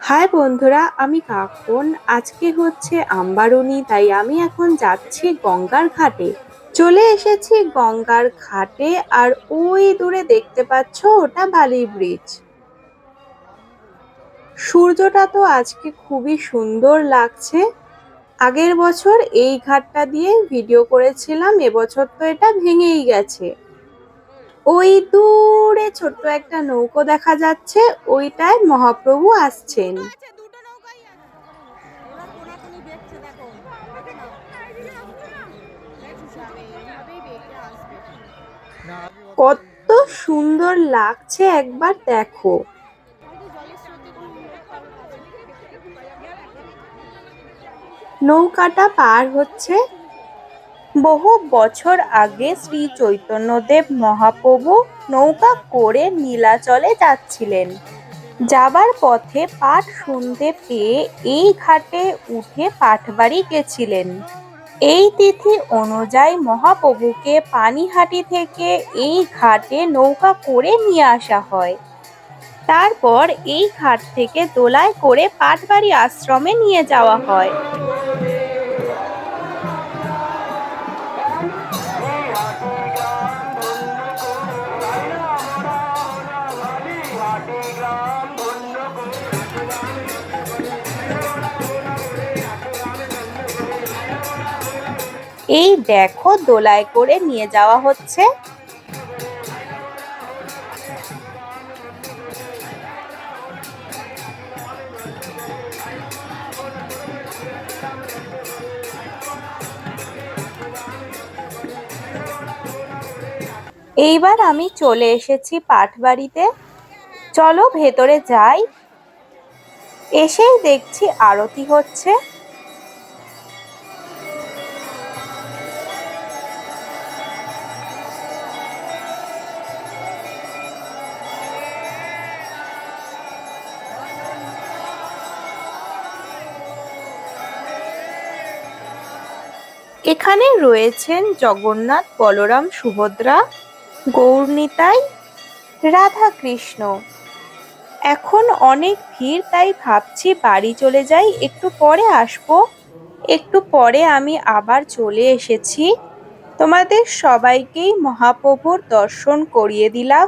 High বন্ধুরা, আমি কাকন। আজকে হচ্ছে আমবারুনি, তাই আমি এখন যাচ্ছি গঙ্গার ঘাটে। চলে এসেছি গঙ্গার ঘাটে, আর ওই দূরে দেখতে পাচ্ছ ওটা বালি ব্রিজ। সূর্যটা তো আজকে খুবই সুন্দর লাগছে। আগের বছর এই ঘাটটা দিয়ে ভিডিও করেছিলাম, এবছর তো এটা ভেঙেই গেছে। ওই দূরে ছোট্ট একটা নৌকো দেখা যাচ্ছে, ওইটায় মহাপ্রভু আসছেন। কত সুন্দর লাগছে একবার দেখো। নৌকাটা পার হচ্ছে। বহু বছর আগে শ্রী চৈতন্যদেব মহাপ্রভু নৌকা করে নীলাচলে যাচ্ছিলেন। যাবার পথে পাঠ শুনতে পেয়ে এই ঘাটে উঠে পাঠবাড়ি গেছিলেন। এই তিথি অনুযায়ী মহাপ্রভুকে পানিহাটি থেকে এই ঘাটে নৌকা করে নিয়ে আসা হয়। তারপর এই ঘাট থেকে দোলায় করে পাঠবাড়ি আশ্রমে নিয়ে যাওয়া হয়। এই দেখো দোলায় করে নিয়ে যাওয়া হচ্ছে। এইবার আমি চলে এসেছি পাঠবাড়িতে। চলো ভেতরে যাই। এসেই দেখছি আরতি হচ্ছে। এখানে রয়েছেন জগন্নাথ, বলরাম, সুভদ্রা, গৌরনিতাই, রাধা কৃষ্ণ। এখন অনেক ভিড়, তাই ভাবছি বাড়ি চলে যাই, একটু পরে আসবো। একটু পরে আমি আবার চলে এসেছি। তোমাদের সবাইকেই মহাপ্রভুর দর্শন করিয়ে দিলাম।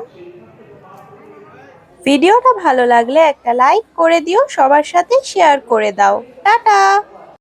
ভিডিওটা ভালো লাগলে একটা লাইক করে দিও, সবার সাথে শেয়ার করে দাও। টাটা।